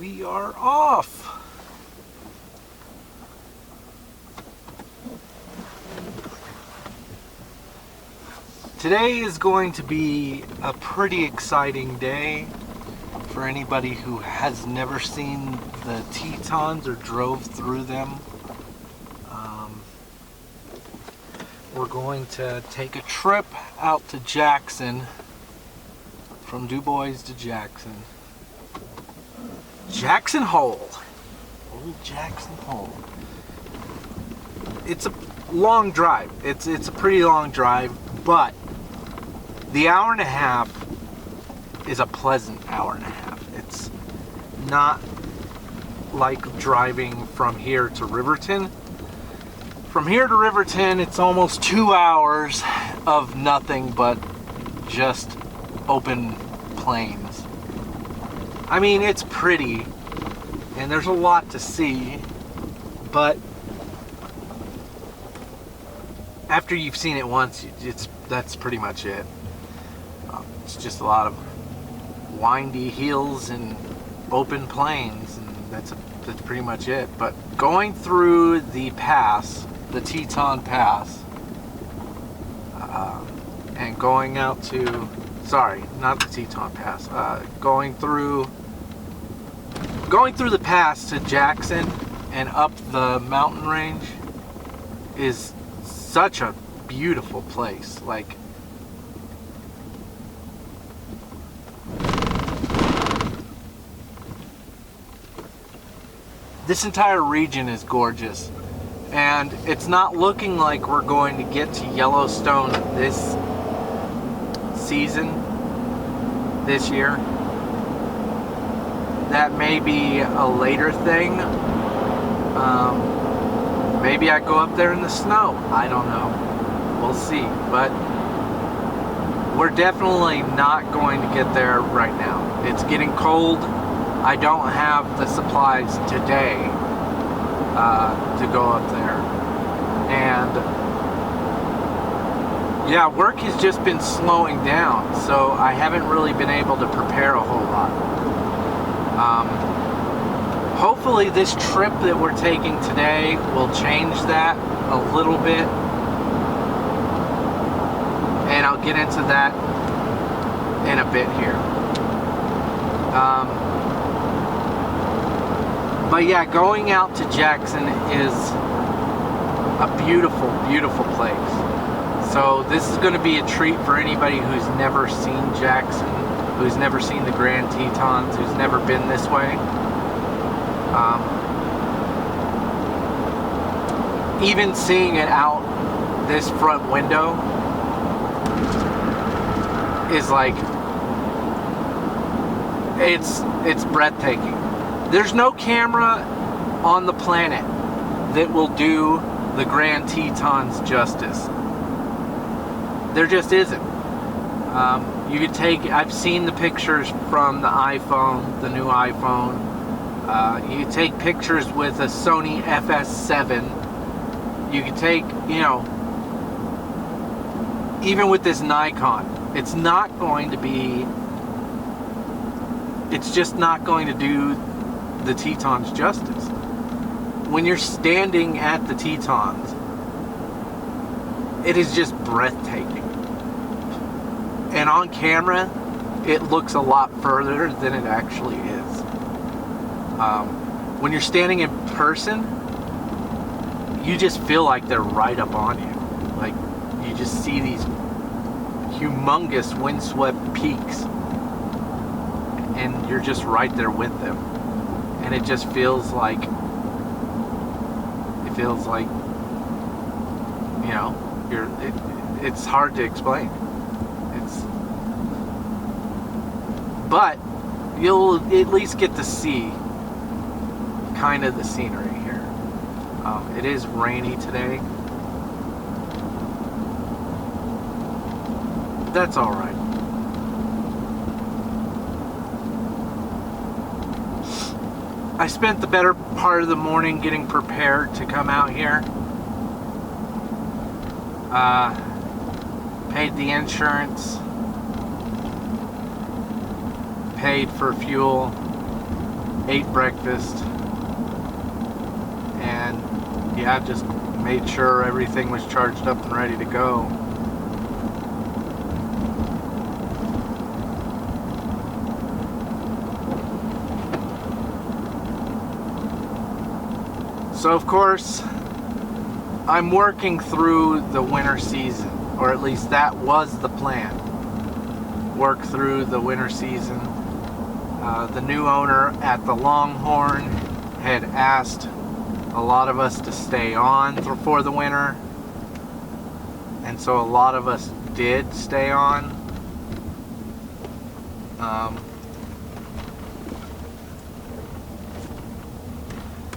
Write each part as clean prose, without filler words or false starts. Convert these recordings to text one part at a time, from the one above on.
we are off. Today is going to be a pretty exciting day for anybody who has never seen the Tetons or drove through them. We're going to take a trip out to Jackson, from Dubois to Jackson. Jackson Hole. Old Jackson Hole. It's a long drive. It's a pretty long drive, but the hour and a half is a pleasant hour and a half. It's not like driving from here to Riverton. From here to Riverton, it's almost 2 hours of nothing but just open plains. I mean, it's pretty, and there's a lot to see, but after you've seen it once, that's pretty much it. It's just a lot of windy hills and open plains, and that's pretty much it. But going through the pass, the Teton Pass, and going out to, sorry, not the Teton Pass, going through the pass to Jackson and up the mountain range is such a beautiful place. Like, this entire region is gorgeous, and it's not looking like we're going to get to Yellowstone this season, this year. That may be a later thing. Maybe I go up there in the snow. I don't know. We'll see. But we're definitely not going to get there right now. It's getting cold. I don't have the supplies today to go up there. And yeah, work has just been slowing down, so I haven't really been able to prepare a whole lot. Hopefully this trip that we're taking today will change that a little bit, and I'll get into that in a bit here. But yeah, going out to Jackson is a beautiful, beautiful place. So this is going to be a treat for anybody who's never seen Jackson, who's never seen the Grand Tetons, who's never been this way. Even seeing it out this front window is like, it's breathtaking. There's no camera on the planet that will do the Grand Tetons justice. There just isn't. You could take, I've seen the pictures from the iPhone, the new iPhone. You could take pictures with a Sony FS7. You could take, you know, even with this Nikon, it's not going to be, it's just not going to do the Tetons justice. When you're standing at the Tetons, it is just breathtaking. And on camera, it looks a lot further than it actually is. When you're standing in person, you just feel like they're right up on you. Like, you just see these humongous windswept peaks, and you're just right there with them. And it just feels like, you know, it's hard to explain. But you'll at least get to see kind of the scenery here. It is rainy today. That's all right. I spent the better part of the morning getting prepared to come out here. Paid the insurance, paid for fuel, ate breakfast, and yeah, just made sure everything was charged up and ready to go. So of course, I'm working through the winter season, or at least that was the plan. Work through the winter season. The new owner at the Longhorn had asked a lot of us to stay on for the winter, and so a lot of us did stay on.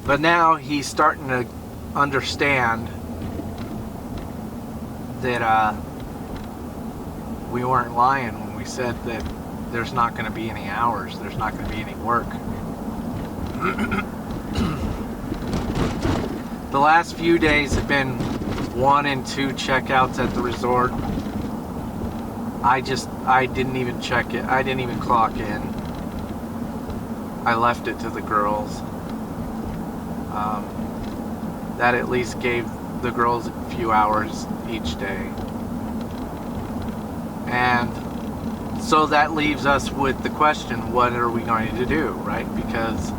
But now he's starting to understand that we weren't lying when we said that there's not going to be any hours, there's not going to be any work. The last few days have been 1 and 2 checkouts at the resort. I didn't even check it. I didn't even clock in. I left it to the girls. That at least gave the girls a few hours each day. And so that leaves us with the question, what are we going to do, right? Because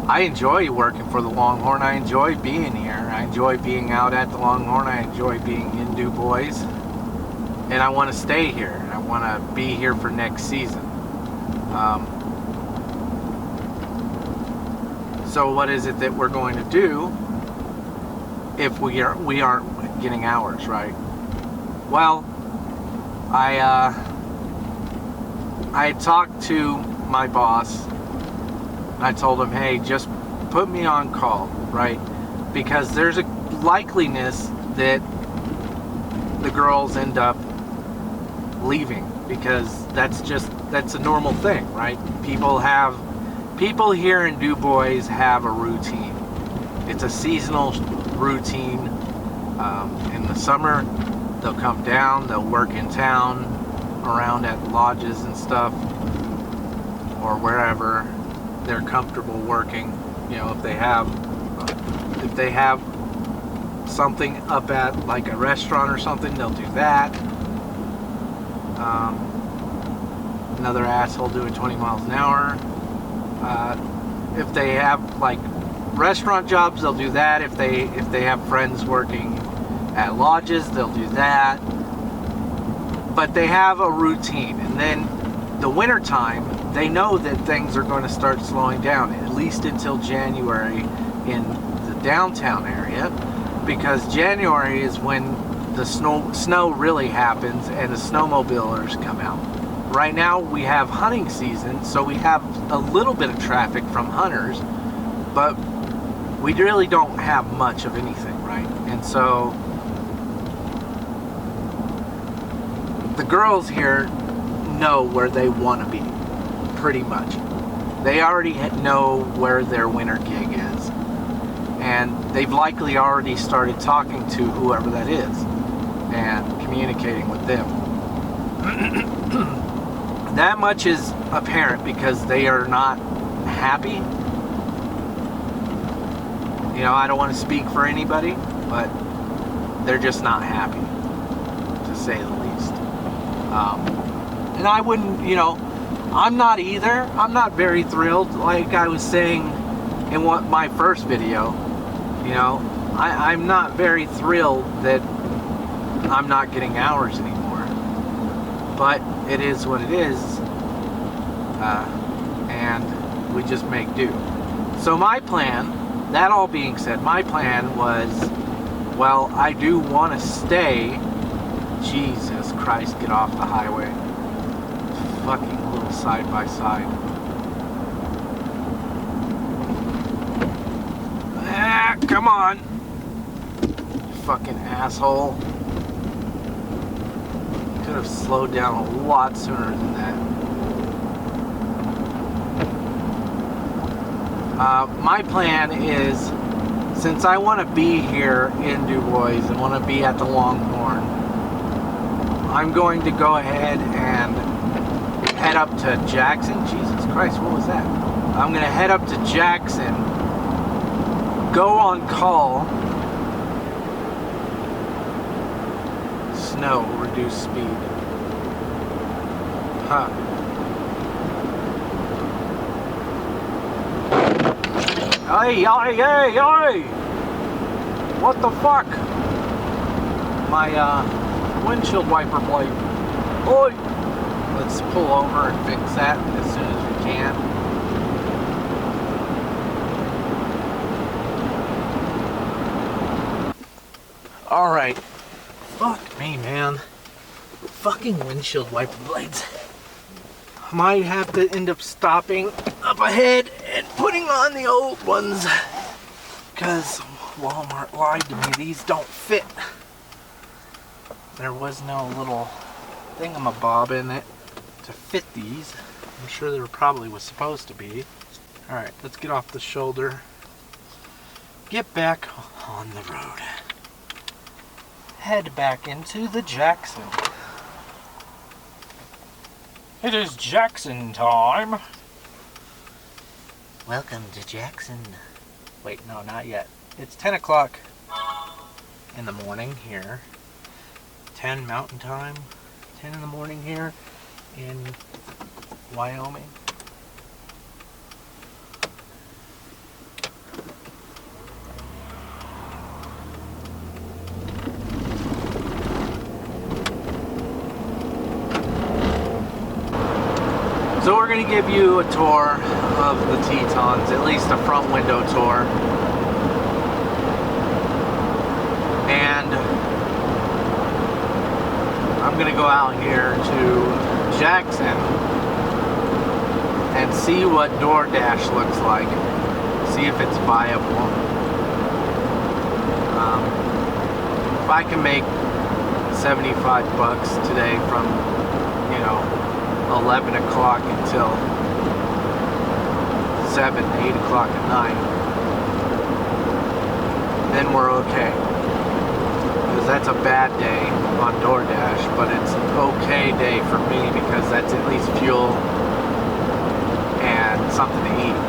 I enjoy working for the Longhorn. I enjoy being here. I enjoy being out at the Longhorn. I enjoy being in Dubois. And I want to stay here. I want to be here for next season. So what is it that we're going to do if we aren't getting hours, right? Well, I talked to my boss, and I told him, hey, just put me on call, right? Because there's a likeliness that the girls end up leaving, because that's a normal thing, right? People here in Dubois have a routine. It's a seasonal routine. In the summer, they'll come down, they'll work in town, around at lodges and stuff, or wherever they're comfortable working. You know, if they have something up at like a restaurant or something, they'll do that. Another asshole doing 20 miles an hour. If they have like restaurant jobs, they'll do that. If they have friends working at lodges, they'll do that. But they have a routine, and then the winter time, they know that things are going to start slowing down, at least until January in the downtown area, because January is when the snow really happens and the snowmobilers come out. Right now we have hunting season, so we have a little bit of traffic from hunters, but we really don't have much of anything, right? And so the girls here know where they want to be, pretty much. They already know where their winter gig is, and they've likely already started talking to whoever that is and communicating with them. That much is apparent because they are not happy. You know, I don't want to speak for anybody, but they're just not happy, to say the least. And I wouldn't, you know, I'm not either. I'm not very thrilled, like I was saying in my first video. You know, I'm not very thrilled that I'm not getting hours anymore. But it is what it is, and we just make do. So my plan, that all being said, my plan was, well, I do want to stay. Jesus Christ, get off the highway. Fucking little side by side. Ah, come on. Fucking asshole. Could have slowed down a lot sooner than that. My plan is, since I want to be here in Dubois and want to be at the Longhorn, I'm going to go ahead and head up to Jackson. Jesus Christ, what was that? I'm gonna head up to Jackson, go on call. Snow, reduce speed. Huh. Hey, hey, hey, hey! What the fuck? My windshield wiper blade. Oi! Let's pull over and fix that as soon as we can. Alright. Fuck me, man. Fucking windshield wiper blades. Might have to end up stopping up ahead and putting on the old ones. Because Walmart lied to me. These don't fit. There was no little thingamabob in it to fit these. I'm sure there probably was supposed to be. Alright, let's get off the shoulder. Get back on the road. Head back into the Jackson. It is Jackson time. Welcome to Jackson. Wait, no, not yet. It's 10 o'clock in the morning here. 10 Mountain Time. 10 in the morning here in Wyoming. So we're going to give you a tour of the Tetons, at least a front window tour. And I'm going to go out here to Jackson and see what DoorDash looks like. See if it's viable. If I can make 75 bucks today from, 11 o'clock until 7, 8 o'clock at night, then we're okay. Because that's a bad day on DoorDash, but it's an okay day for me because that's at least fuel and something to eat.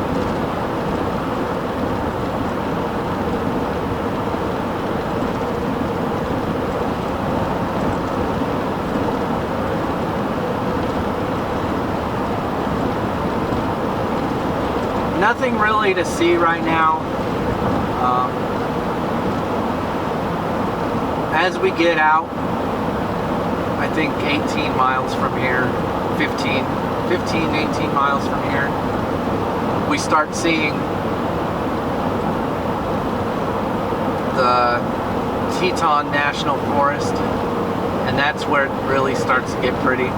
Nothing really to see right now. As we get out, I think 18 miles from here, 18 miles from here, we start seeing the Teton National Forest, and that's where it really starts to get pretty.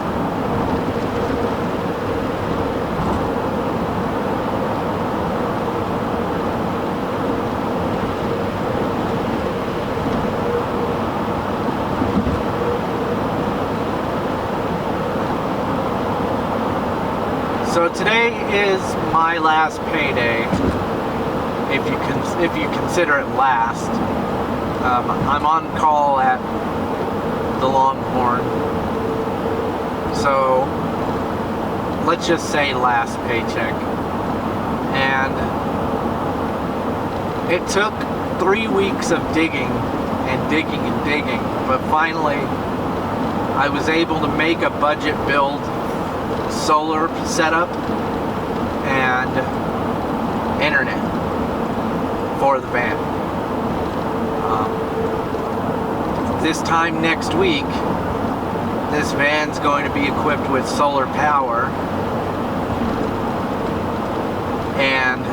So today is my last payday, if you consider it last. I'm on call at the Longhorn, so let's just say last paycheck. And it took 3 weeks of digging and digging and digging, but finally I was able to make a budget build solar setup and internet for the van. This time next week, this van's going to be equipped with solar power and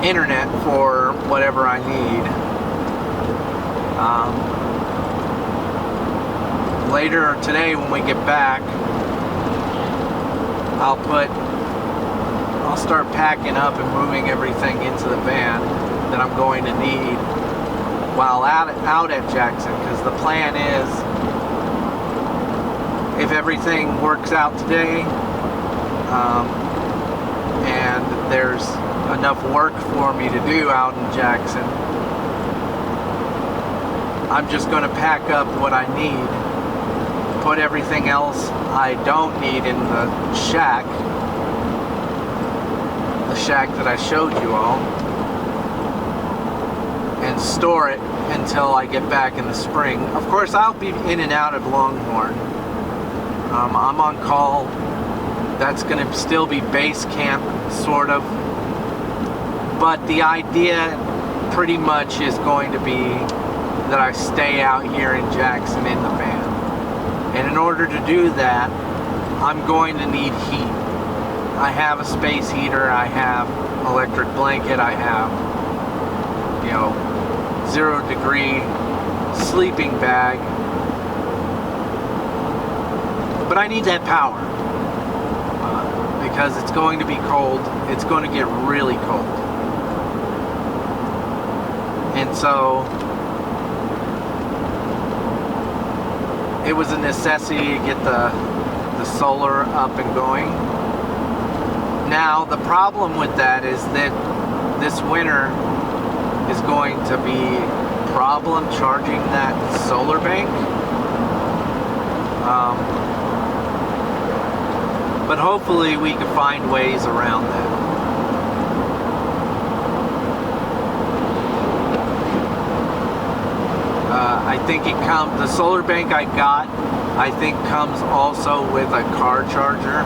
internet for whatever I need. Later today when we get back, I'll start packing up and moving everything into the van that I'm going to need while out at Jackson, because the plan is, if everything works out today and there's enough work for me to do out in Jackson, I'm just going to pack up what I need, put everything else I don't need in the shack, the shack that I showed you all and store it until I get back in the spring. Of course, I'll be in and out of Longhorn. I'm on call. That's going to still be base camp, sort of. But the idea pretty much is going to be that I stay out here in Jackson in the van. And in order to do that, I'm going to need heat. I have a space heater, I have electric blanket, I have, 0-degree sleeping bag. But I need that power because it's going to be cold. It's going to get really cold. And so it was a necessity to get the solar up and going. Now the problem with that is that this winter is going to be a problem charging that solar bank. But hopefully we can find ways around that. I think the solar bank I got, I think comes also with a car charger.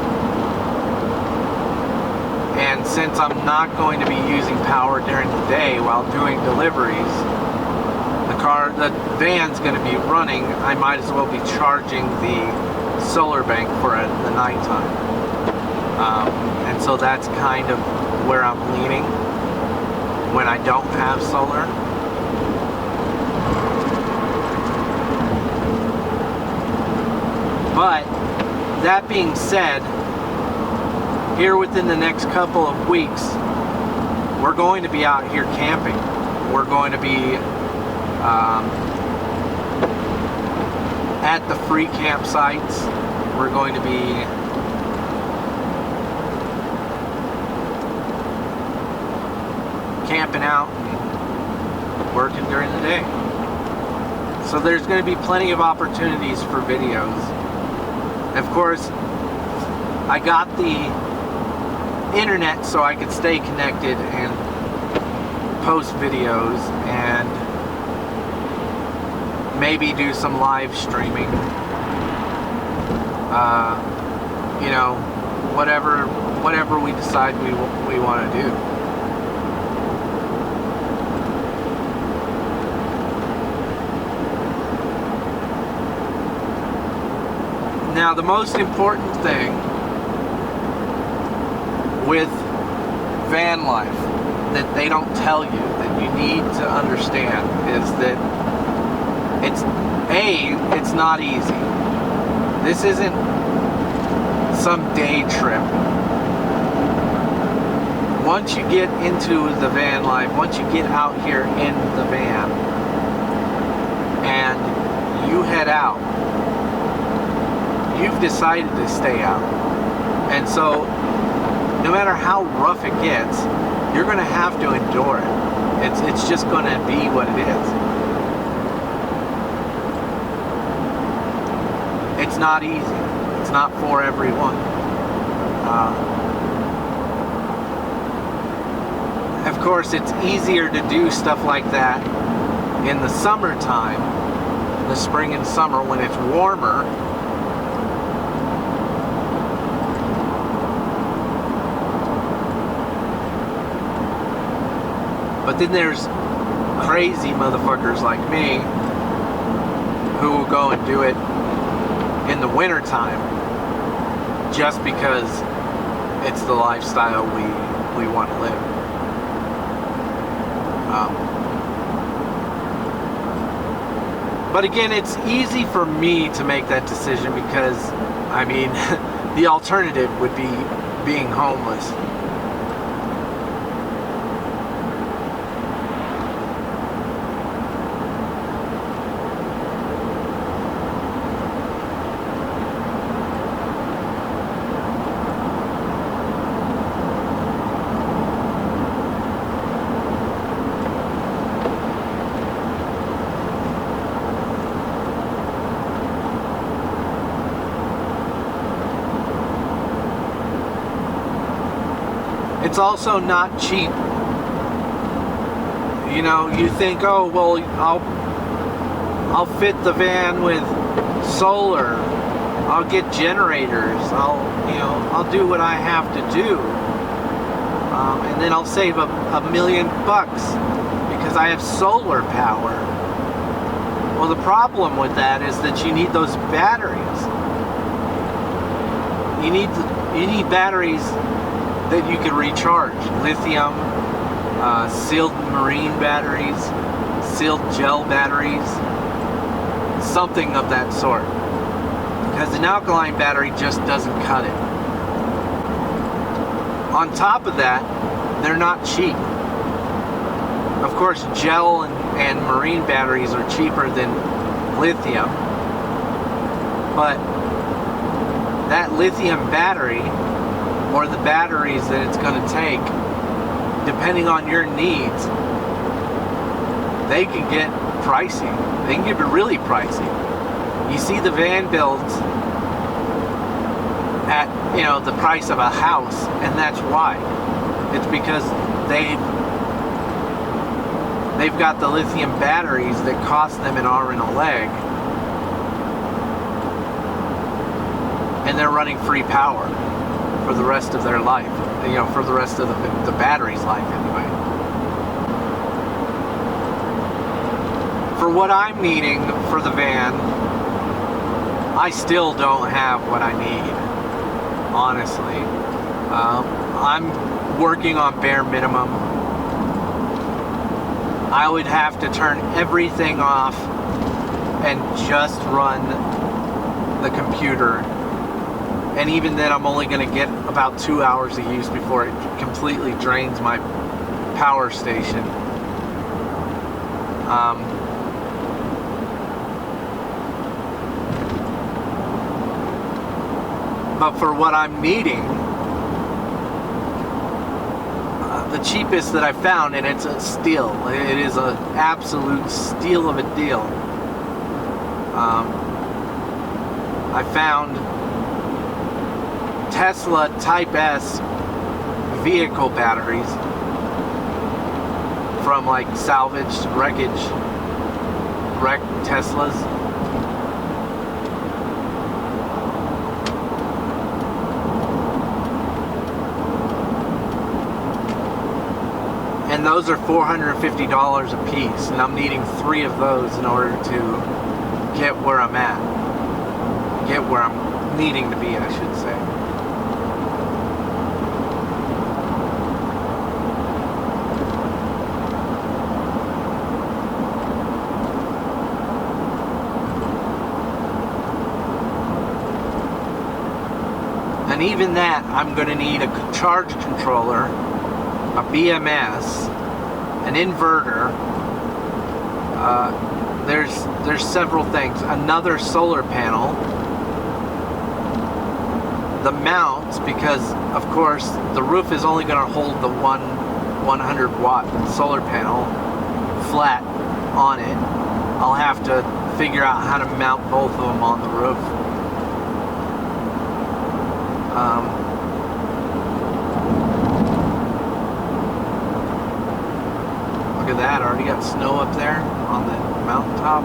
And since I'm not going to be using power during the day while doing deliveries, the van's going to be running, I might as well be charging the solar bank for the nighttime. And so that's kind of where I'm leaning when I don't have solar. But that being said, here within the next couple of weeks, we're going to be out here camping. We're going to be at the free campsites. We're going to be camping out and working during the day. So there's going to be plenty of opportunities for videos. Of course, I got the internet so I could stay connected and post videos and maybe do some live streaming. Whatever we decide we want to do. Now, the most important thing with van life that they don't tell you, that you need to understand, is that it's not easy. This isn't some day trip. Once you get into the van life, once you get out here in the van and you head out, you've decided to stay out. And so no matter how rough it gets, you're going to have to endure it. It's just going to be what it is. It's not easy. It's not for everyone. Of course, it's easier to do stuff like that in the summertime, the spring and summer, when it's warmer. But then there's crazy motherfuckers like me who will go and do it in the winter time just because it's the lifestyle we want to live. But again, it's easy for me to make that decision because, I mean, the alternative would be being homeless. It's also not cheap. You know, you think, oh, well, I'll fit the van with solar. I'll get generators. I'll do what I have to do. And then I'll save $1 million because I have solar power. Well, the problem with that is that you need those batteries. You need batteries that you can recharge. Lithium, sealed marine batteries, sealed gel batteries, something of that sort. Because an alkaline battery just doesn't cut it. On top of that, they're not cheap. Of course, gel and marine batteries are cheaper than lithium, but that lithium battery, or the batteries that it's going to take, depending on your needs, they can get pricey. They can get really pricey. You see the van builds at, the price of a house, and that's why. It's because they've got the lithium batteries that cost them an arm and a leg, and they're running free power for the rest of their life, for the rest of the battery's life anyway. For what I'm needing for the van, I still don't have what I need, honestly. I'm working on bare minimum. I would have to turn everything off and just run the computer. And even then, I'm only going to get about 2 hours of use before it completely drains my power station. But for what I'm needing, the cheapest that I found, and it's a steal. It is an absolute steal of a deal. I found Tesla Type S vehicle batteries from like salvaged wrecked Teslas. And those are $450 a piece, and I'm needing 3 of those in order to get where I'm at. Get where I'm needing to be, I should say. And even that, I'm going to need a charge controller, a BMS, an inverter. There's several things. Another solar panel. The mounts, because of course the roof is only going to hold the 100 watt solar panel flat on it. I'll have to figure out how to mount both of them on the roof. Look at that, already got snow up there on the mountaintop.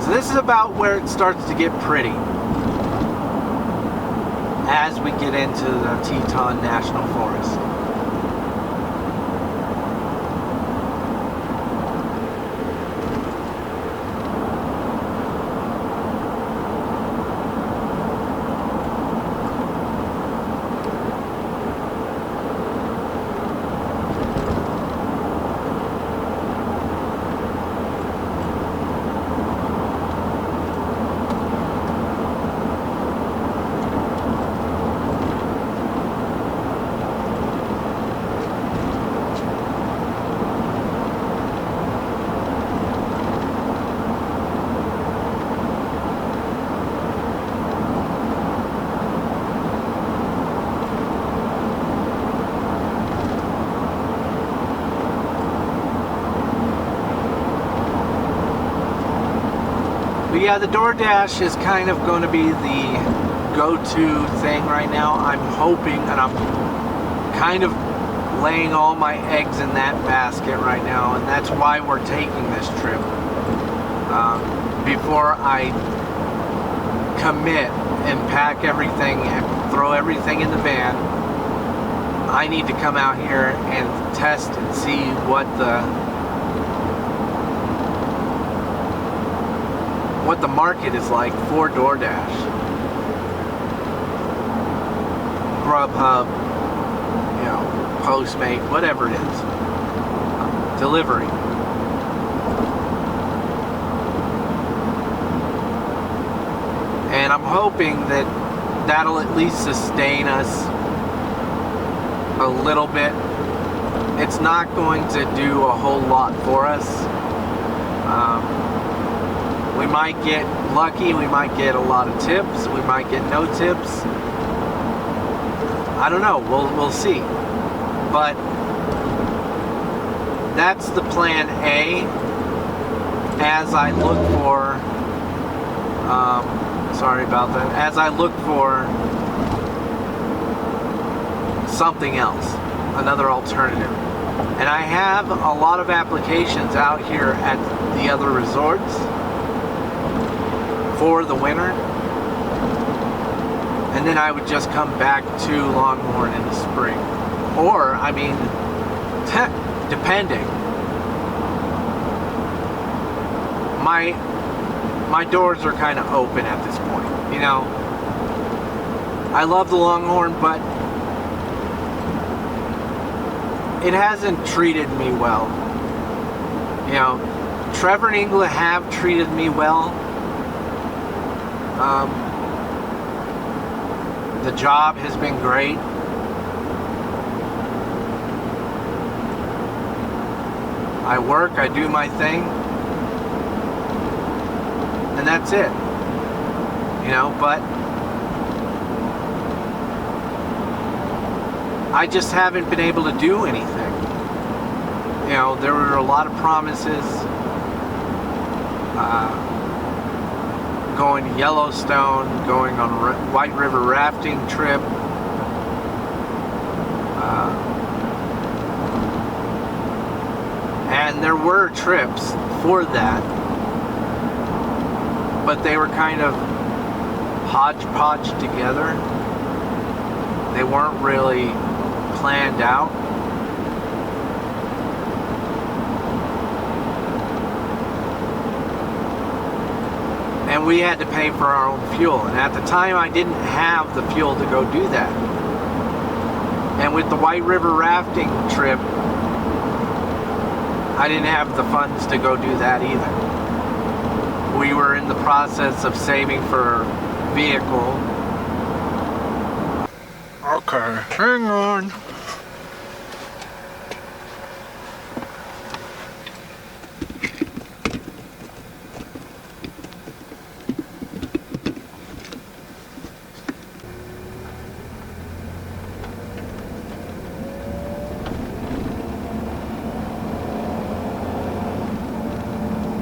So this is about where it starts to get pretty as we get into the Teton National Forest. But yeah, the DoorDash is kind of going to be the go-to thing right now. I'm hoping, and I'm kind of laying all my eggs in that basket right now, and that's why we're taking this trip. Before I commit and pack everything and throw everything in the van, I need to come out here and test and see what the market is like for DoorDash, Grubhub, you know, Postmate, whatever it is, delivery. And I'm hoping that that'll at least sustain us a little bit. It's not going to do a whole lot for us. We might get lucky, we might get a lot of tips, we might get no tips. I don't know, we'll see. But that's the plan A as I look for, sorry about that, as I look for something else, another alternative. And I have a lot of applications out here at the other resorts for the winter, and then I would just come back to Longhorn in the spring, or I mean, depending. My doors are kind of open at this point, you know. I love the Longhorn, but it hasn't treated me well. You know, Trevor and Ingla have treated me well. The job has been great. I work, I do my thing, and that's it. You know, but I just haven't been able to do anything. You know, there were a lot of promises. Going to Yellowstone, going on a White River rafting trip. And there were trips for that, but they were kind of hodgepodge together. They weren't really planned out. And we had to pay for our own fuel. And at the time, I didn't have the fuel to go do that. And with the White River rafting trip, I didn't have the funds to go do that either. We were in the process of saving for a vehicle. Okay, hang on.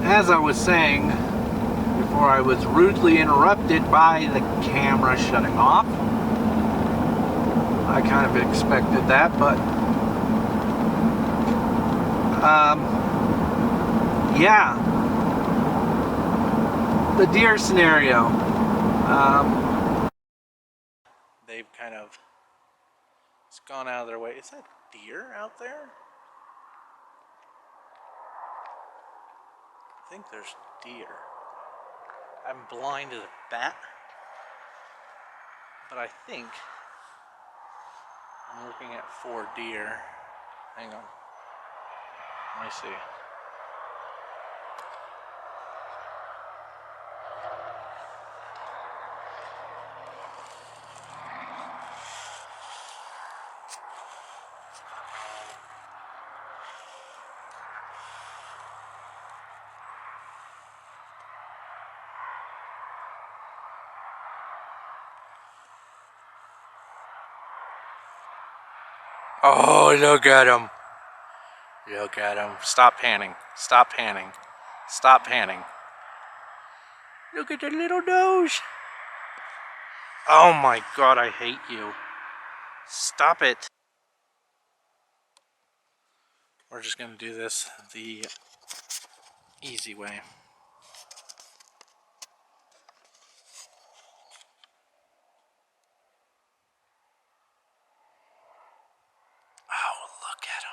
As I was saying, before I was rudely interrupted by the camera shutting off. I kind of expected that, but yeah, the deer scenario. They've kind of gone out of their way. Is that deer out there? I think there's deer. I'm blind as a bat, but I think I'm looking at 4 deer. Hang on. Let me see. Oh, look at him. Look at him. Stop panning. Stop panning. Stop panning. Look at the little nose. Oh my god, I hate you. Stop it. We're just gonna do this the easy way. Oh, look at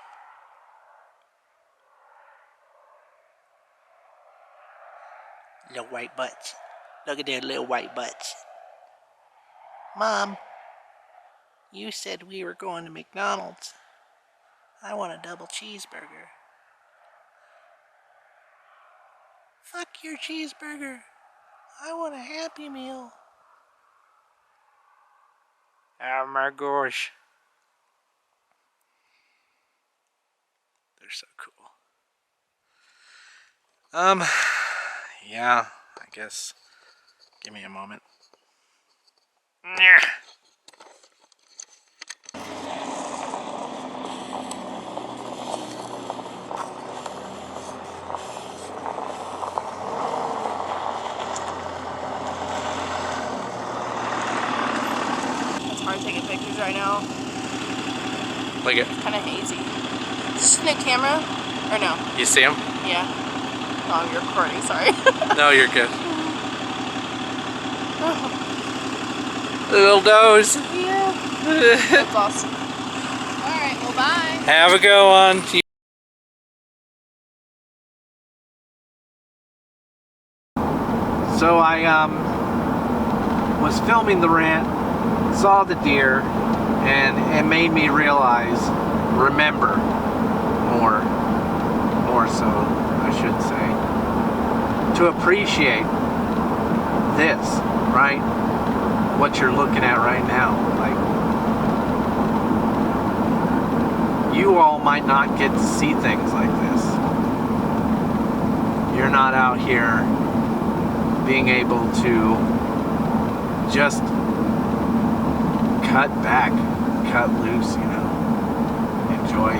him. Little white butts. Look at their little white butts. Mom, you said we were going to McDonald's. I want a double cheeseburger. Fuck your cheeseburger. I want a Happy Meal. Oh my gosh. They're so cool. Yeah, I guess. Give me a moment. It's hard taking pictures right now. Look it. It's kind of hazy. Is this a new camera? Or no? You see him? Yeah. Oh, you're recording, sorry. No, you're good. Little nose. Yeah. That's awesome. Alright, well bye. Have a good one. So I was filming the rant, saw the deer, and it made me realize, remember, more so, I should say, to appreciate this, right? What you're looking at right now. Like, you all might not get to see things like this. You're not out here being able to just cut back, cut loose, you know, enjoy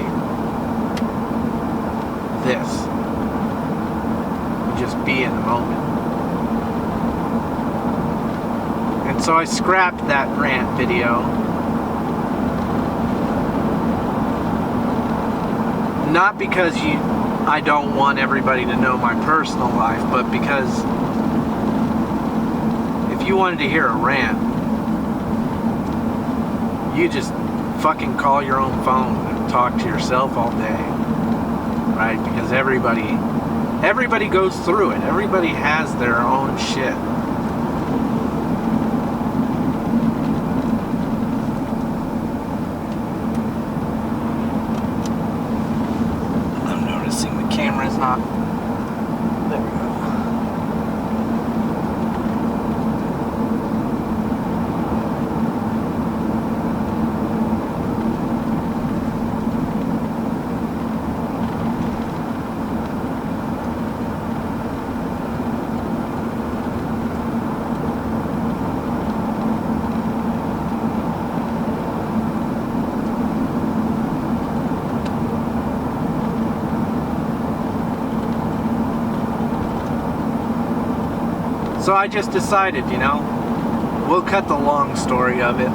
this, just be in the moment. And so I scrapped that rant video, not because I don't want everybody to know my personal life, but because if you wanted to hear a rant, you just fucking call your own phone and talk to yourself all day, right? Because everybody goes through it. Everybody has their own shit. I'm noticing the camera's not. There we go. So I just decided, you know, we'll cut the long story of it.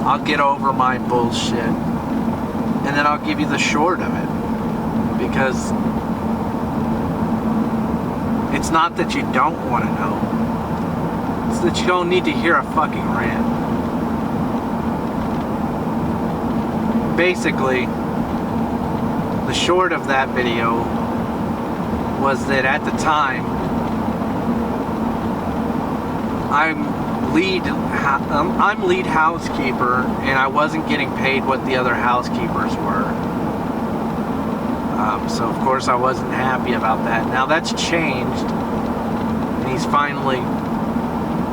I'll get over my bullshit. And then I'll give you the short of it. Because it's not that you don't want to know. It's that you don't need to hear a fucking rant. Basically, the short of that video was that at the time, I'm lead housekeeper, and I wasn't getting paid what the other housekeepers were. So of course I wasn't happy about that. Now that's changed, and he's finally,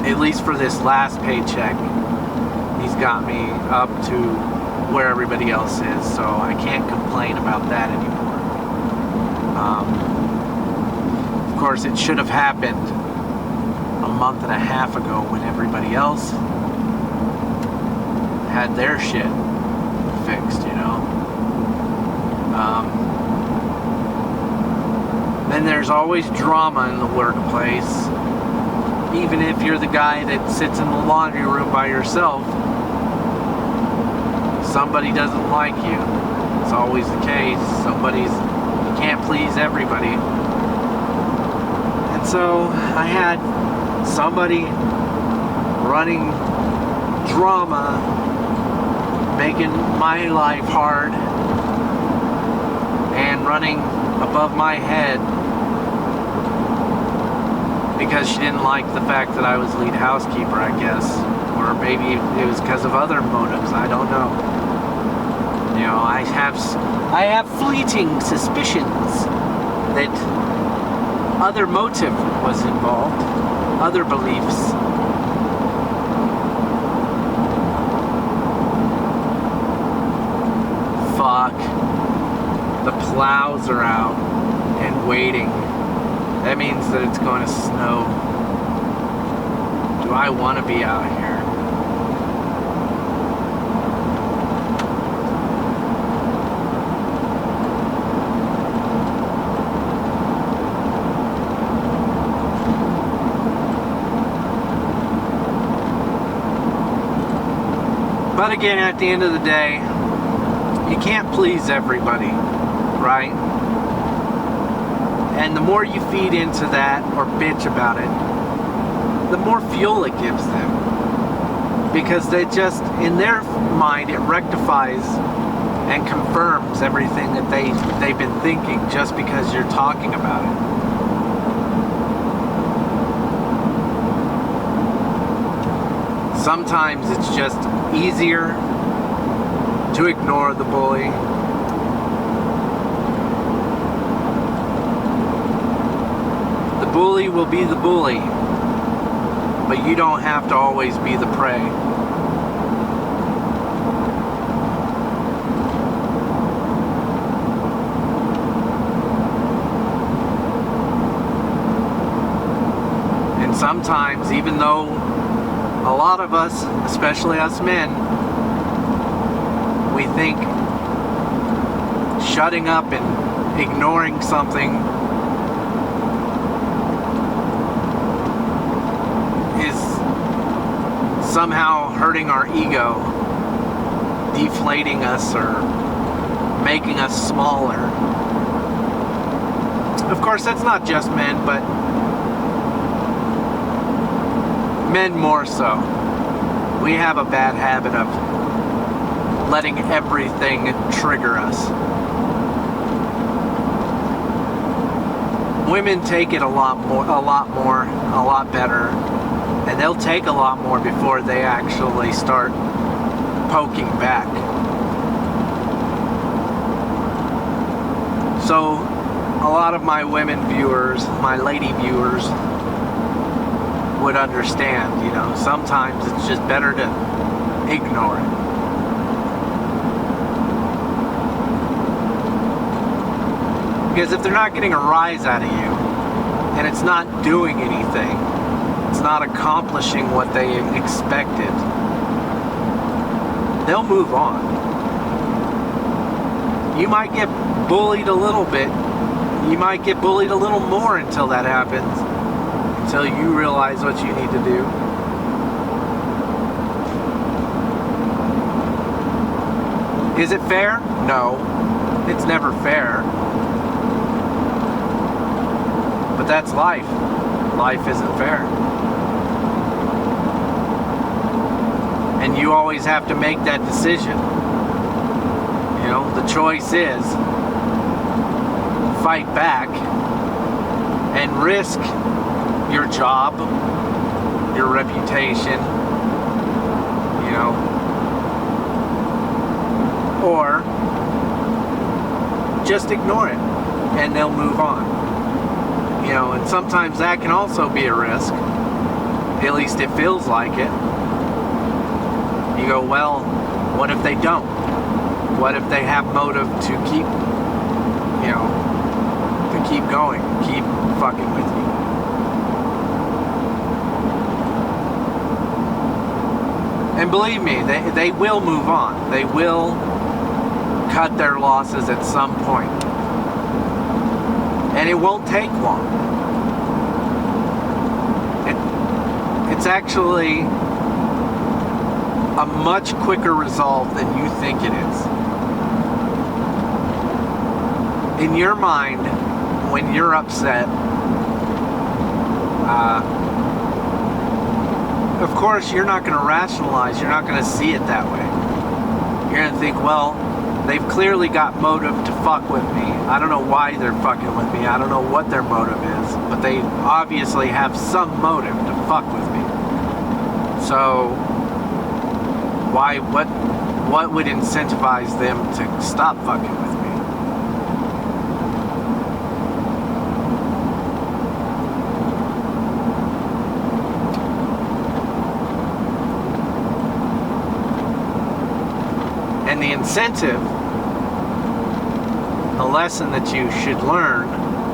at least for this last paycheck, he's got me up to where everybody else is, so I can't complain about that anymore. Of course it should have happened a month and a half ago when everybody else had their shit fixed, you know. Then there's always drama in the workplace, even if you're the guy that sits in the laundry room by yourself, somebody doesn't like you. It's always the case. You can't please everybody. And so I had somebody running drama, making my life hard, and running above my head because she didn't like the fact that I was lead housekeeper, I guess. Or maybe it was because of other motives, I don't know. You know, I have fleeting suspicions that other motive was involved, other beliefs. Fuck. The plows are out and waiting. That means that it's going to snow. Do I want to be out here? But again, at the end of the day, you can't please everybody, right? And the more you feed into that or bitch about it, the more fuel it gives them. Because they just, in their mind, it rectifies and confirms everything that they've been thinking just because you're talking about it. Sometimes it's just easier to ignore the bully. The bully will be the bully, but you don't have to always be the prey. And sometimes, even though a lot of us, especially us men, we think shutting up and ignoring something is somehow hurting our ego, deflating us or making us smaller. Of course, that's not just men, but men more so. We have a bad habit of letting everything trigger us. Women take it a lot better, and they'll take a lot more before they actually start poking back. So a lot of my women viewers, my lady viewers, would understand, you know, sometimes it's just better to ignore it. Because if they're not getting a rise out of you, and it's not doing anything, it's not accomplishing what they expected, they'll move on. You might get bullied a little bit, you might get bullied a little more until that happens, until you realize what you need to do. Is it fair? No, it's never fair. But that's life. Life isn't fair. And you always have to make that decision. You know, the choice is fight back and risk your job, your reputation, you know, or just ignore it and they'll move on. You know, and sometimes that can also be a risk. At least it feels like it. You go, well, what if they don't? What if they have motive to keep, you know, to keep going, keep fucking with you? And believe me, they will move on. They will cut their losses at some point. And it won't take long. It's actually a much quicker resolve than you think it is. In your mind, when you're upset, of course you're not going to rationalize, you're not going to see it that way. You're going to think, well, they've clearly got motive to fuck with me. I don't know why they're fucking with me. I don't know what their motive is, but they obviously have some motive to fuck with me. So what would incentivize them to stop fucking with me? And the incentive, the lesson that you should learn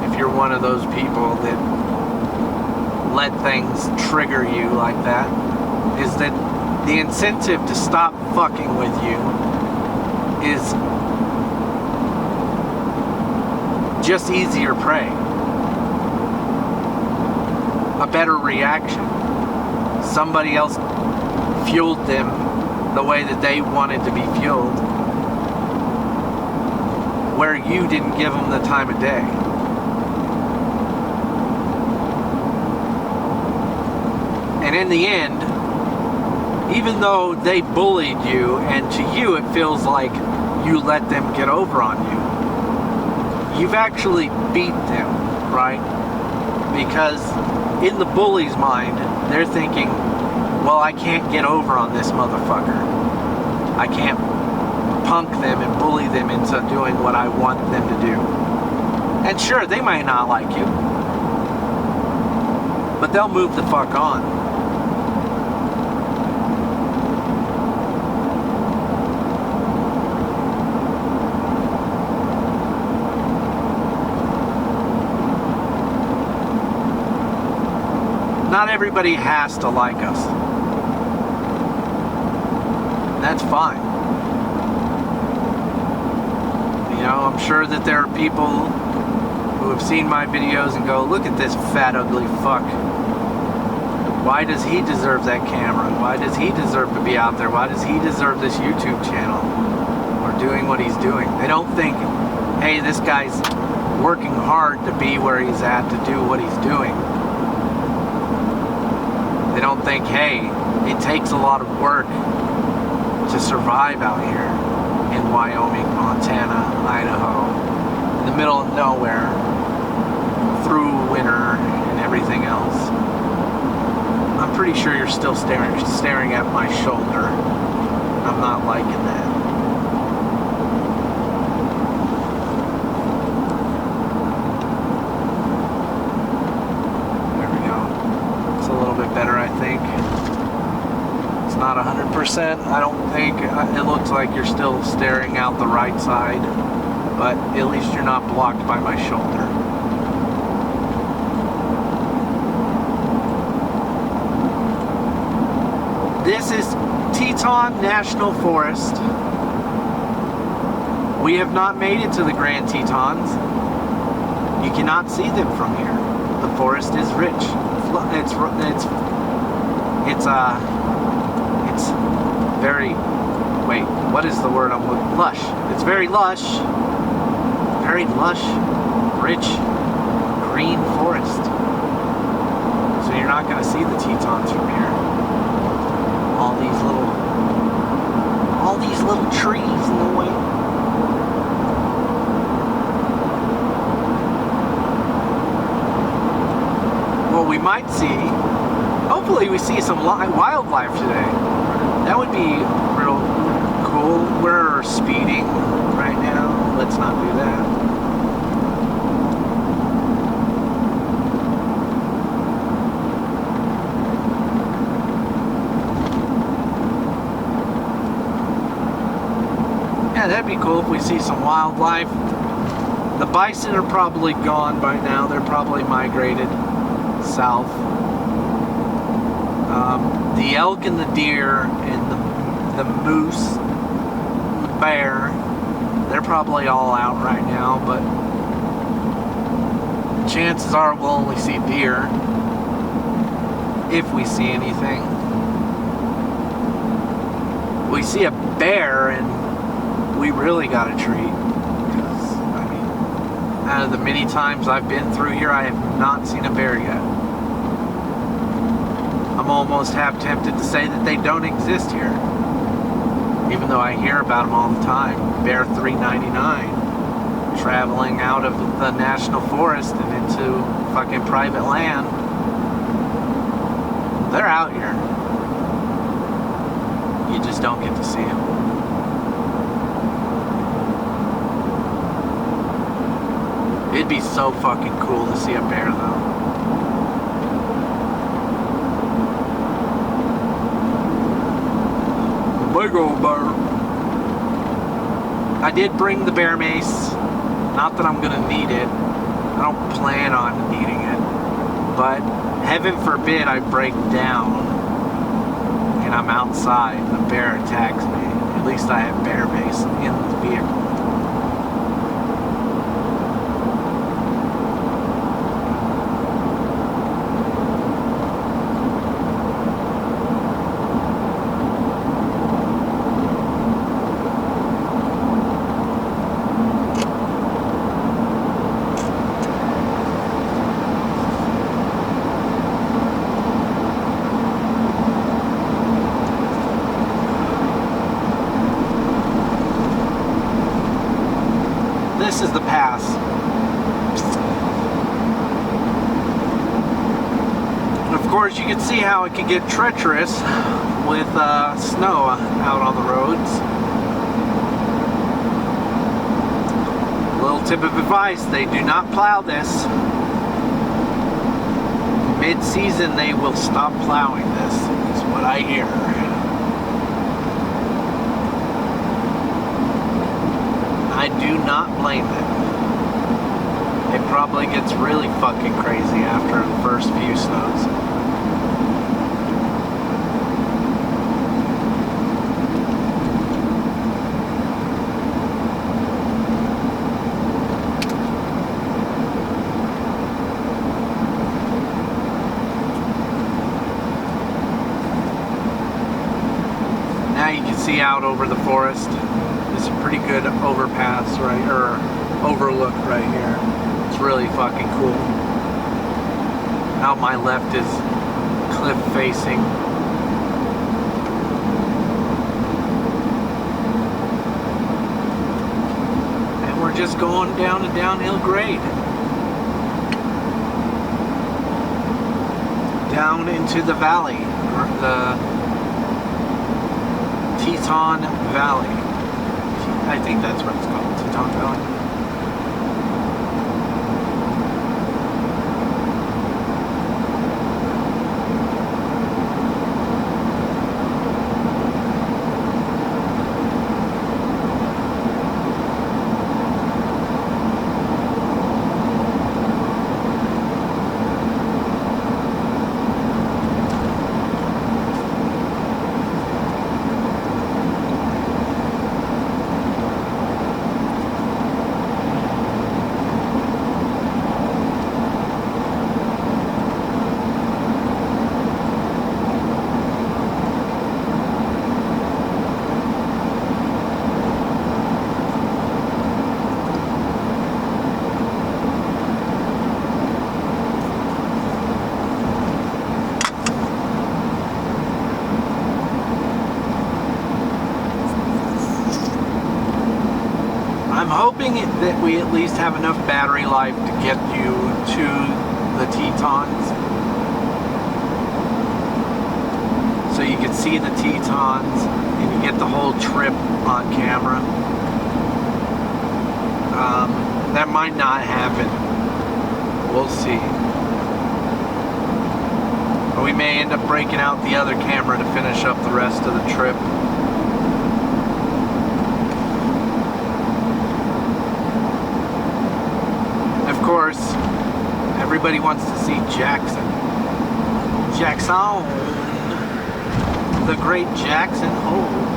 if you're one of those people that let things trigger you like that, is that the incentive to stop fucking with you is just easier prey. A better reaction. Somebody else fueled them the way that they wanted to be fueled, where you didn't give them the time of day. And in the end, even though they bullied you, and to you it feels like you let them get over on you, you've actually beat them, right? Because in the bully's mind, they're thinking, well, I can't get over on this motherfucker. I can't punk them and bully them into doing what I want them to do. And sure, they might not like you, but they'll move the fuck on. Not everybody has to like us. That's fine. You know, I'm sure that there are people who have seen my videos and go, look at this fat, ugly fuck. Why does he deserve that camera? Why does he deserve to be out there? Why does he deserve this YouTube channel? Or doing what he's doing? They don't think, hey, this guy's working hard to be where he's at, to do what he's doing. They don't think, hey, it takes a lot of work to survive out here in Wyoming, Montana, Idaho, in the middle of nowhere, through winter and everything else. I'm pretty sure you're still staring at my shoulder. I'm not liking that. There we go. It's a little bit better, I think. It's not 100%, I don't think. It looks like you're still staring out the right side, but at least you're not blocked by my shoulder. This is Teton National Forest. We have not made it to the Grand Tetons. You cannot see them from here. The forest is rich. It's very, wait, what is the word I'm looking? Lush. It's very lush, rich, green forest. So you're not going to see the Tetons from here. All these little trees in the way. What we might see, hopefully we see some wildlife today. That would be real cool. We're speeding right now. Let's not do that. Yeah, that'd be cool if we see some wildlife. The bison are probably gone by now. They're probably migrated south. The elk and the deer and the moose, the bear, they're probably all out right now, but chances are we'll only see deer. if we see anything. We see a bear and we really got a treat. Because, I mean, out of the many times I've been through here, I have not seen a bear yet. I'm almost half tempted to say that they don't exist here. Even though I hear about them all the time. Bear 399 traveling out of the national forest and into fucking private land. They're out here. You just don't get to see them. It'd be so fucking cool to see a bear though. Big old bear. I did bring the bear mace. Not that I'm gonna need it. I don't plan on needing it. But heaven forbid I break down and I'm outside and a bear attacks me. At least I have bear mace in the vehicle. This is the pass. And of course, you can see how it can get treacherous with snow out on the roads. A little tip of advice, they do not plow this. Mid-season, they will stop plowing this, is what I hear. I do not blame them. It probably gets really fucking crazy after the first few snows. Now you can see out over the forest. It's a pretty good overpass or overlook right here. It's really fucking cool. Out my left is cliff facing. And we're just going down a downhill grade. Down into the valley, or the Teton Valley. I think that's what it's called, Teton Valley. I'm hoping that we at least have enough battery life to get you to the Tetons. So you can see the Tetons and you get the whole trip on camera. That might not happen. We'll see. Or we may end up breaking out the other camera to finish up the rest of the trip. Of course, everybody wants to see Jackson. Jackson. The great Jackson Hole.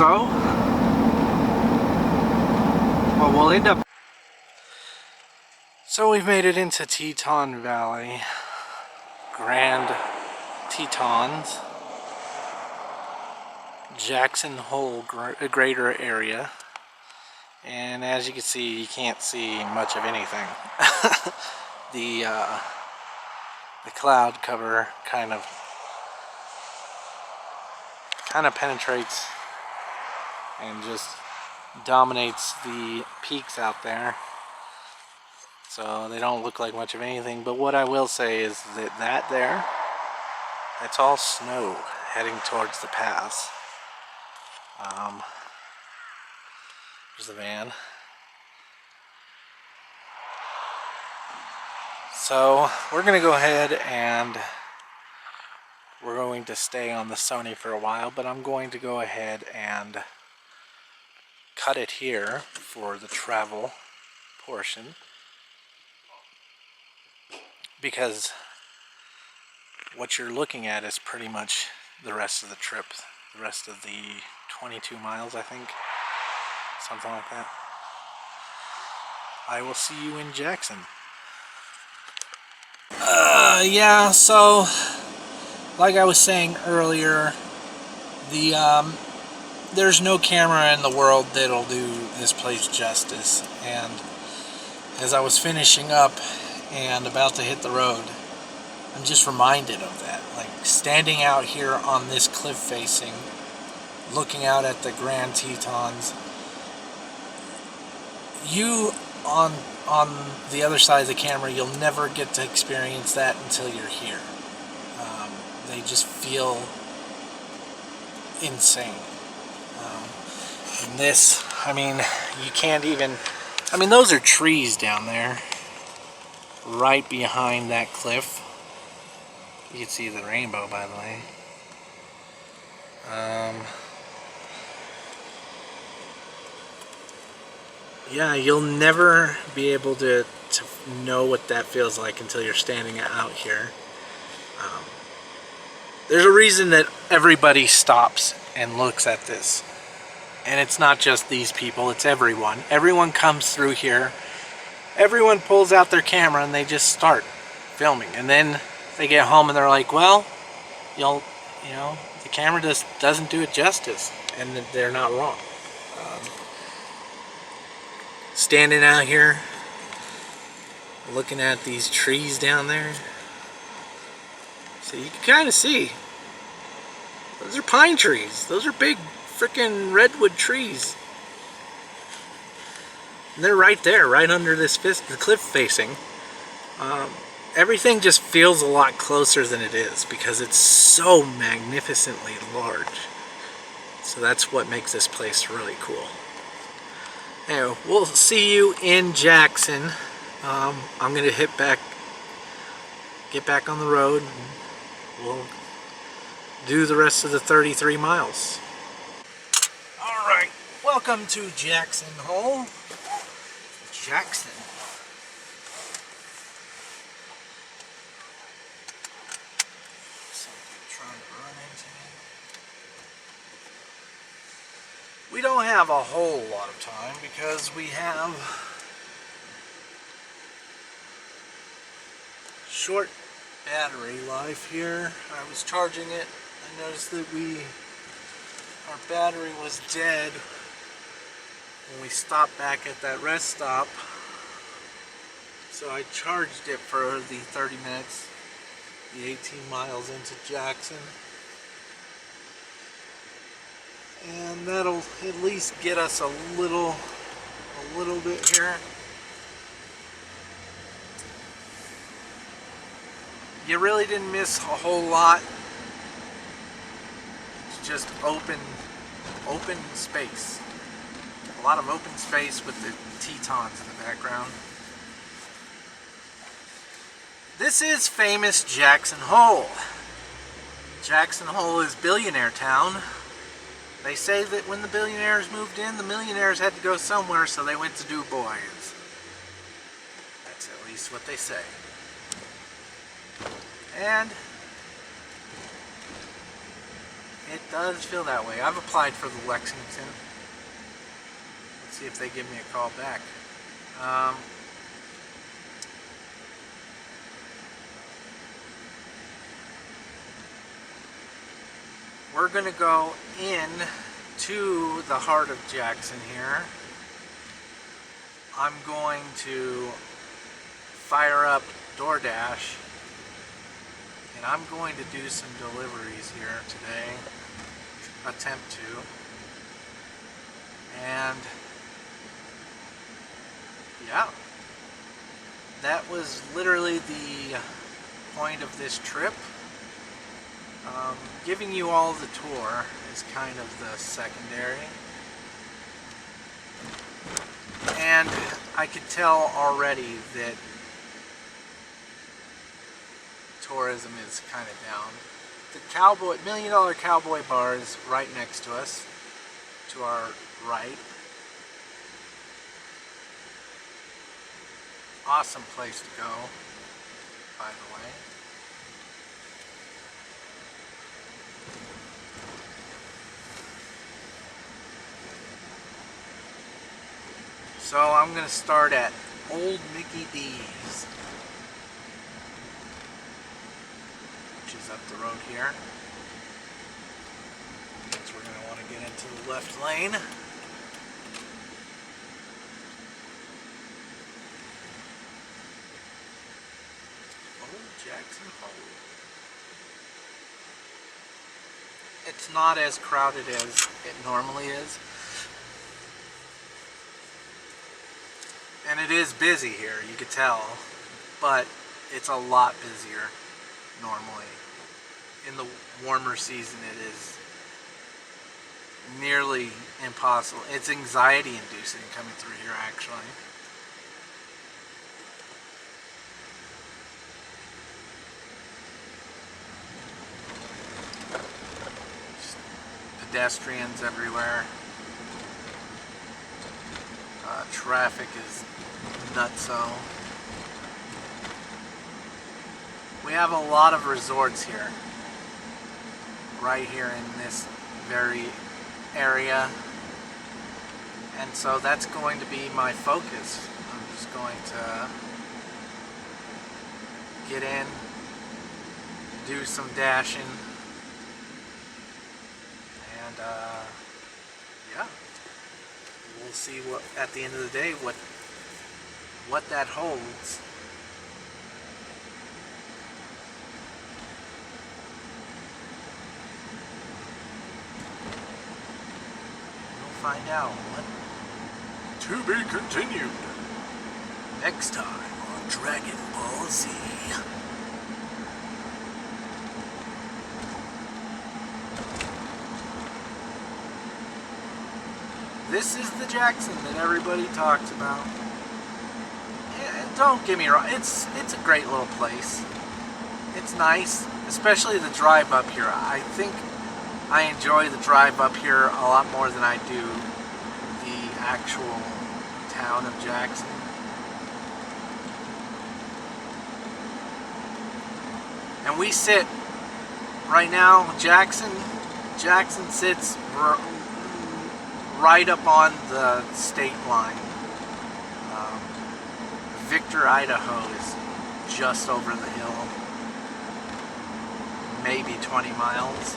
So, well, we'll end up. So we've made it into Teton Valley, Grand Tetons, Jackson Hole greater area, and as you can see, you can't see much of anything. the cloud cover kind of penetrates and just dominates the peaks out there, so they don't look like much of anything. But what I will say is that there, that's all snow heading towards the pass. There's the van. So we're gonna go ahead and we're going to stay on the Sony for a while, but I'm going to go ahead and cut it here for the travel portion, because what you're looking at is pretty much the rest of the trip, the rest of the 22 miles, I think, something like that. I will see you in Jackson. Yeah, so like I was saying earlier, there's no camera in the world that'll do this place justice. And as I was finishing up and about to hit the road, I'm just reminded of that. Like standing out here on this cliff facing, looking out at the Grand Tetons. You on the other side of the camera, you'll never get to experience that until you're here. They just feel insane. And this, I mean, you can't even, I mean, those are trees down there, right behind that cliff. You can see the rainbow, by the way. Yeah, you'll never be able to know what that feels like until you're standing out here. There's a reason that everybody stops and looks at this. And it's not just these people, it's everyone. Everyone comes through here. Everyone pulls out their camera and they just start filming. And then they get home and they're like, well, you know, the camera just doesn't do it justice. And they're not wrong. Standing out here, looking at these trees down there. So you can kind of see, those are pine trees. Those are big freaking redwood trees. And they're right there, right under this the cliff facing. Everything just feels a lot closer than it is because it's so magnificently large. So that's what makes this place really cool. Anyway, we'll see you in Jackson. I'm gonna get back on the road. We'll do the rest of the 33 miles. Alright, welcome to Jackson Hole. Jackson. Something trying to run into me. We don't have a whole lot of time because we have short battery life here. I was charging it. I noticed that our battery was dead when we stopped back at that rest stop. So I charged it for the 30 minutes, the 18 miles into Jackson. And that'll at least get us a little bit here. You really didn't miss a whole lot. It's just open space. A lot of open space with the Tetons in the background. This is famous Jackson Hole. Jackson Hole is billionaire town. They say that when the billionaires moved in, the millionaires had to go somewhere, so they went to Dubois. That's at least what they say. And It does feel that way. I've applied for the Lexington. Let's see if they give me a call back. We're going to go in to the heart of Jackson here. I'm going to fire up DoorDash, and I'm going to do some deliveries here today, attempt to, and yeah, that was literally the point of this trip. Giving you all the tour is kind of the secondary. And I could tell already that tourism is kind of down. The $1 Million Cowboy Bar is right next to us, to our right. Awesome place to go, by the way. So I'm going to start at Old Mickey D's, which is up the road here. Means we're going to want to get into the left lane. Old Jackson Hole. It's not as crowded as it normally is. And it is busy here, you could tell, but it's a lot busier normally. In the warmer season it is nearly impossible. It's anxiety inducing coming through here actually. Just pedestrians everywhere. Traffic is nutso. We have a lot of resorts here, right here in this very area, and so that's going to be my focus. I'm just going to get in, do some dashing, and yeah. We'll see what at the end of the day what that holds. We'll find out. To be continued next time on Dragon Ball Z. This is the Jackson that everybody talks about. Yeah, don't get me wrong, it's a great little place. It's nice, especially the drive up here. I think I enjoy the drive up here a lot more than I do the actual town of Jackson. And we sit right now, Jackson sits right up on the state line. Victor, Idaho is just over the hill, maybe 20 miles.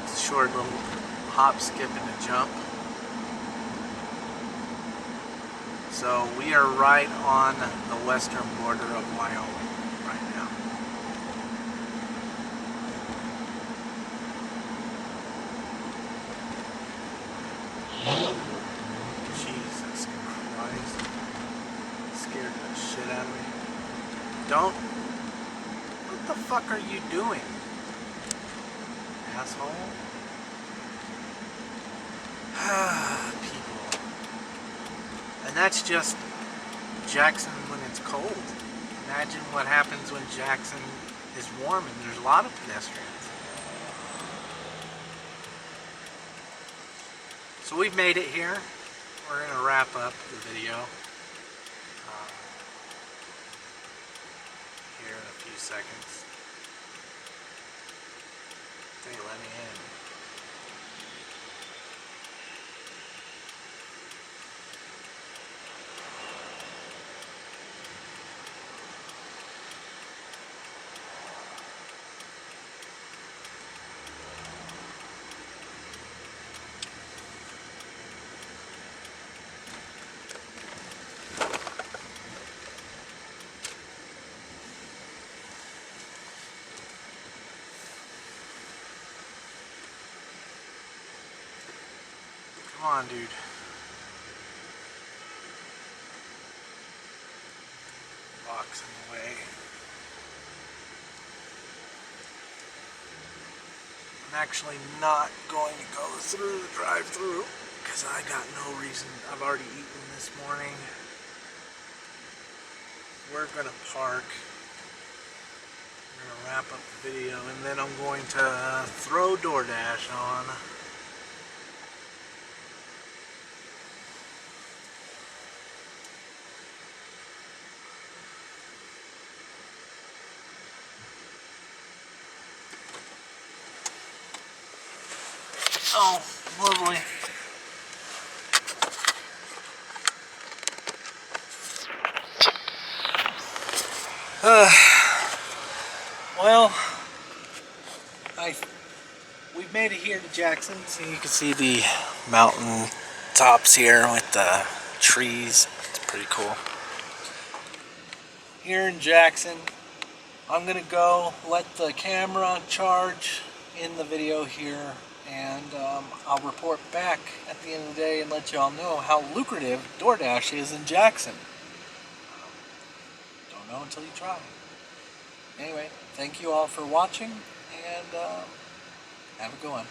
It's a short little hop, skip, and a jump. So we are right on the western border of Wyoming right now. Jesus Christ. Scared the shit out of me. Don't. What the fuck are you doing? Asshole. People. And that's just Jackson when it's cold. Imagine what happens when Jackson is warm and there's a lot of pedestrians. So we've made it here. We're going to wrap up the video here in a few seconds. they let me in. Come on, dude. Box in the way. I'm actually not going to go through the drive-thru because I got no reason. I've already eaten this morning. We're gonna park. We're gonna wrap up the video and then I'm going to throw DoorDash on. Oh, lovely. Well, we've made it here to Jackson. So you can see the mountain tops here with the trees. It's pretty cool. Here in Jackson, I'm gonna go let the camera charge in the video here, and I'll report back at the end of the day and let y'all know how lucrative DoorDash is in Jackson. Don't know until you try. Anyway, thank you all for watching, and have a good one.